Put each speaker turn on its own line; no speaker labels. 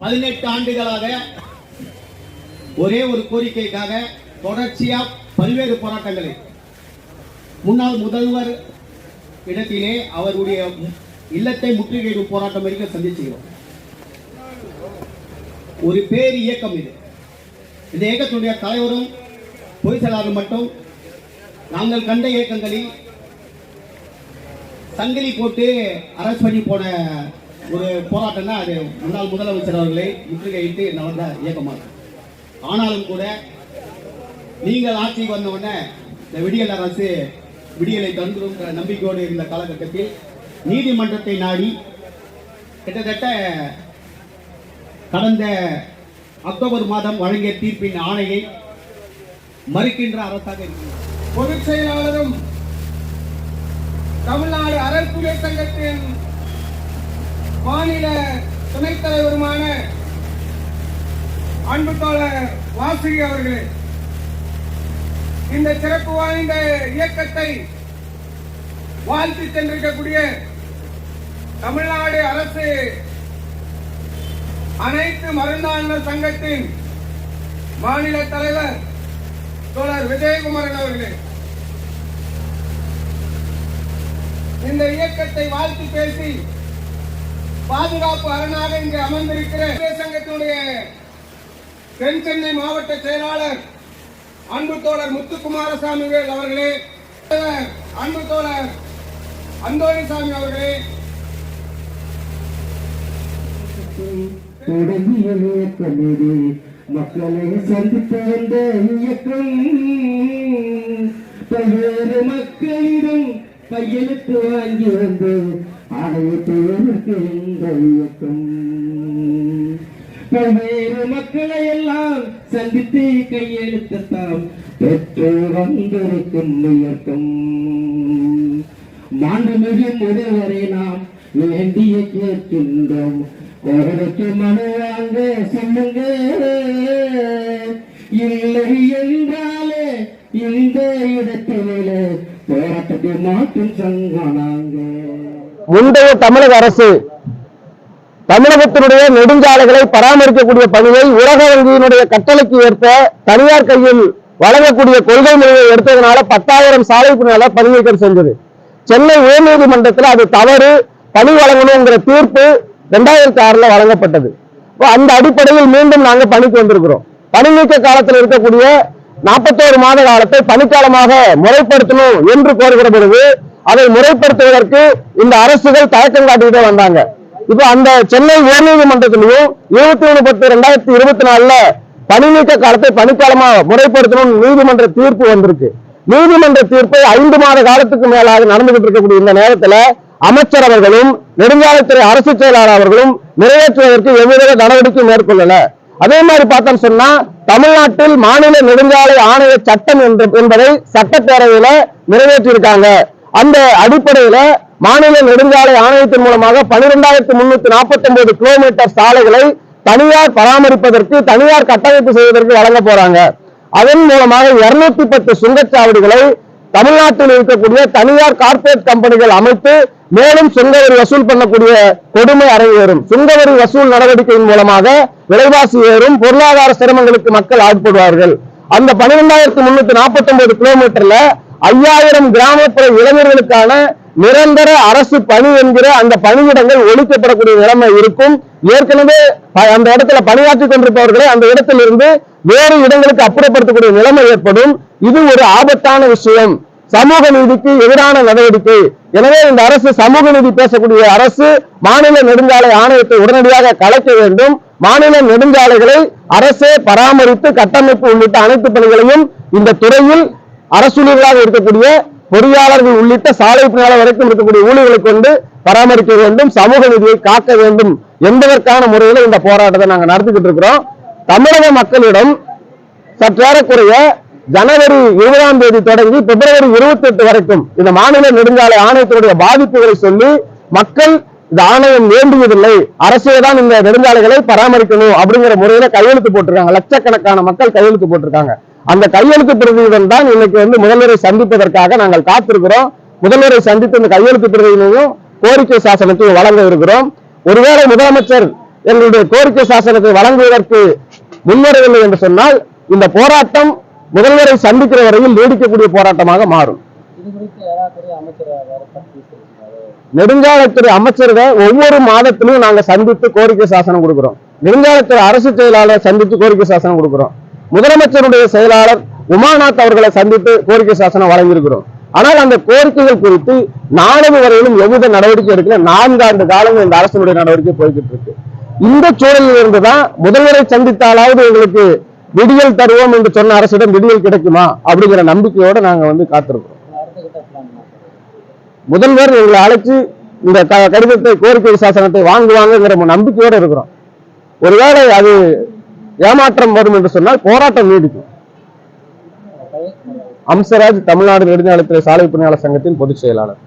18 ஆண்டுகளாக ஒரே ஒரு கோரிக்கைக்காக தொடர்ச்சியா பல்வேறு போராட்டங்களை முன்னாள் முதல்வர் இடத்திலே அவருடைய இல்லத்தை முற்றுகையிடும் போராட்டம் வரைக்கும் சந்திச்சுக்கிறோம். ஒரு பேர் இயக்கம் இது. இந்த இயக்கத்துடைய தலைவரும் பொதுச் செயலாளரும் மட்டும் நாங்கள் கண்ட இயக்கங்களில் சங்கிலி போட்டு அரசு பண்ணி போன ஒரு போராட்டம் தான் அது. முன்னாள் முதலமைச்சர் அவர்களை முற்றுகையிட்டு நடந்த இயக்கமாக. ஆனாலும் கூட நீங்கள் ஆட்சிக்கு வந்த உடனே இந்த விடியல் அரசு விடியலை தந்துடும் நம்பிக்கையோடு இருந்த காலகட்டத்தில் நீதிமன்றத்தை நாடி கிட்டத்தட்ட கடந்த அக்டோபர் மாதம் வழங்கிய தீர்ப்பின் ஆணையை மறுக்கின்ற அரசாக இருக்கிறது.
பொதுச் செயலாளரும் தமிழ்நாடு அறக்குறை சங்கத்தின் மாநில துணைத் தலைவருமான அன்பு தோழர் வாசுகி அவர்களே, இந்த சிறப்பு வாய்ந்த இயக்கத்தை வாழ்த்து சென்றிருக்கக்கூடிய தமிழ்நாடு அரசு அனைத்து மருந்தாளர் சங்கத்தின் மாநில தலைவர் தோழர் விஜயகுமாரன் அவர்களே, இந்த இயக்கத்தை வாழ்த்து பேசி பாதுகாப்பு அரணாக இங்கு அமர்ந்திருக்கிற சங்கத்தினுடைய தென் சென்னை மாவட்ட செயலாளர் அன்பு தோழர் முத்துக்குமாரசாமி அவர்களே, அன்பு தோழர் அந்தோணிசாமி அவர்களே,
மக்களை சந்தித்து வந்த இயக்கம் பல்வேறு மக்களிடம் கையெழுத்து வாங்கி வந்து ஆணையத்தை இந்த இயக்கம் பல்வேறு மக்களை எல்லாம் சந்தித்து கையெழுத்தாம் பெற்று வந்திருக்கும் இயக்கம். மாண்புமிகு முதல்வரை நாம் வேண்டிய கேட்கின்றோம். கோரிக்கை மனு வாங்க சொல்லுங்க, இல்லை என்றாலே இந்த இடத்திலே போராட்டத்தை மாற்றும் சங்கம் நாங்க.
முந்தைய தமிழக அரசு தமிழகத்தினுடைய நெடுஞ்சாலைகளை பராமரிக்கக்கூடிய பணியை உலக வங்கியினுடைய கட்டளைக்கு ஏற்ப தனியார் கையில் வழங்கக்கூடிய கொள்கை முறையை எடுத்ததனால 10,000 சாலைப்பினால பணி நீக்கம் செஞ்சது. சென்னை உயர்நீதிமன்றத்தில் அது தவறு, பணி வழங்கணுங்கிற தீர்ப்பு 2006 வழங்கப்பட்டது. அந்த அடிப்படையில் மீண்டும் நாங்கள் பணிக்கு வந்திருக்கிறோம். பணி நீக்க காலத்தில் இருக்கக்கூடிய 41 மாத காலத்தை பணிக்காலமாக முறைப்படுத்தணும் என்று கோருகிற பொழுது அதை முறைப்படுத்துவதற்கு இந்த அரசுகள் தயக்கம் காட்டிக்கிட்டே வந்தாங்க. இப்ப அந்த சென்னை உயர்நீதிமன்றத்திலையும் 23/10/2024 பணி நீக்க காலத்தை பணிக்காலமா முறைப்படுத்தணும் நீதிமன்ற தீர்ப்பு வந்திருக்கு. நீதிமன்ற தீர்ப்பை 5 மாத காலத்துக்கு மேலாக நடந்துகிட்டு இருக்கக்கூடிய இந்த நேரத்தில் அமைச்சர் அவர்களும் நெடுஞ்சாலைத்துறை அரசு செயலாளர் அவர்களும் நிறைவேற்றுவதற்கு எவ்வித நடவடிக்கை மேற்கொள்ளல. அதே மாதிரி பார்த்தோம் சொன்னா தமிழ்நாட்டில் மாநில நெடுஞ்சாலை ஆணைய சட்டம் என்பதை சட்டப்பேரவையில நிறைவேற்றியிருக்காங்க. அந்த அடிப்படையில மாநில நெடுஞ்சாலை ஆணையத்தின் மூலமாக 12,349 கிலோமீட்டர் சாலைகளை தனியார் பராமரிப்பதற்கு தனியார் கட்டமைப்பு செய்வதற்கு வழங்க போறாங்க. அதன் மூலமாக 210 சுங்கச்சாவடிகளை தமிழ்நாட்டில் இருக்கக்கூடிய தனியார் கார்பரேட் கம்பெனிகள் அமைத்து மேலும் சுங்கவரி வசூல் பண்ணக்கூடிய கொடுமை அரங்கேறும். சுங்கவரி வசூல் நடவடிக்கையின் மூலமாக விலைவாசி ஏறும், பொருளாதார சிரமங்களுக்கு மக்கள் ஆட்படுவார்கள். அந்த 12,349 கிலோமீட்டர்ல 5,000 கிராமப்புற இளைஞர்களுக்கான நிரந்தர அரசு பணி என்கிற அந்த பணியிடங்கள் ஒழிக்கப்படக்கூடிய நிலைமை இருக்கும். ஏற்கனவே அந்த இடத்துல பணியாற்றி கொண்டிருப்பவர்களை அந்த இடத்திலிருந்து வேறு இடங்களுக்கு அப்புறப்படுத்தக்கூடிய நிலைமை ஏற்படும். இது ஒரு ஆபத்தான விஷயம், சமூக நீதிக்கு எதிரான நடவடிக்கை. எனவே இந்த அரசு சமூக நீதி பேசக்கூடிய அரசு மாநில நெடுஞ்சாலை ஆணையத்தை உடனடியாக கலைக்க வேண்டும். மாநில நெடுஞ்சாலைகளை அரசே பராமரித்து கட்டமைப்பு உள்ளிட்ட அனைத்து பணிகளையும் இந்த துறையில் அரசூழியர்களாக இருக்கக்கூடிய பொறியாளர்கள் உள்ளிட்ட சாலை பணியாளர் வரைக்கும் இருக்கக்கூடிய ஊழியர்களை கொண்டு பராமரிக்க வேண்டும். சமூக நீதியை காக்க வேண்டும் என்பதற்கான முறையில் இந்த போராட்டத்தை நாங்கள் நடத்திக்கிட்டு இருக்கிறோம். தமிழக மக்களிடம் சற்றேறக்குறைய ஜனவரி 20ஆம் தேதி தொடங்கி பிப்ரவரி 28 வரைக்கும் இந்த மாநில நெடுஞ்சாலை ஆணையத்தினுடைய பாதிப்புகளை சொல்லி மக்கள் இந்த ஆணையம் வேண்டியதில்லை, அரசே தான் இந்த நெடுஞ்சாலைகளை பராமரிக்கணும் அப்படிங்கிற முறையில கையெழுத்து போட்டிருக்காங்க. லட்சக்கணக்கான மக்கள் கையெழுத்து போட்டிருக்காங்க. அந்த கையெழுத்து பிரதியுடன் தான் இன்னைக்கு முதல்வரை சந்திப்பதற்காக நாங்கள் காத்திருக்கிறோம். முதல்வரை சந்தித்து இந்த கையெழுத்து பிரதியினையும் கோரிக்கை சாசனத்தையும் வழங்க இருக்கிறோம். ஒருவேளை முதலமைச்சர் எங்களுடைய கோரிக்கை சாசனத்தை வழங்குவதற்கு முன்வரவில்லை என்று சொன்னால் இந்த போராட்டம் முதல்வரை சந்திக்கிற வரையில் நீடிக்கக்கூடிய போராட்டமாக மாறும். நெடுஞ்சாலைத்துறை அமைச்சரை ஒவ்வொரு மாதத்திலும் நாங்க சந்தித்து கோரிக்கை சாசனம் கொடுக்கிறோம். நெடுஞ்சாலைத்துறை அரசு செயலாளர் சந்தித்து கோரிக்கை சாசனம் கொடுக்கிறோம். முதலமைச்சருடைய செயலாளர் உமாநாத் அவர்களை சந்தித்து கோரிக்கை சாசனம் வழங்கியிருக்கிறோம். ஆனால் அந்த கோரிக்கைகள் குறித்து நாளை வரையிலும் எவ்வித நடவடிக்கை எடுக்கல. 4 ஆண்டு காலங்கள் இந்த அரசுடைய நடவடிக்கை போய்கிட்டு இருக்கு. இந்த சூழலில் இருந்துதான் முதல்வரை சந்தித்தாலாவது எங்களுக்கு விடியல் தருவோம் என்று சொன்ன அரசிடம் விடியல் கிடைக்குமா அப்படிங்கிற நம்பிக்கையோட நாங்க காத்திருக்கிறோம். முதல்வர் எங்களை அழைச்சு இந்த கடிதத்தை கோரிக்கை சாசனத்தை வாங்குவாங்கிற நம்பிக்கையோட இருக்கிறோம். ஒருவேளை அது ஏமாற்றம் வரும் என்று சொன்னால் போராட்டம் நீடிக்கும். அம்சராஜ், தமிழ்நாடு நெடுஞ்சாலைத்துறை சாலை பணியாளர் சங்கத்தின் பொதுச் செயலாளர்.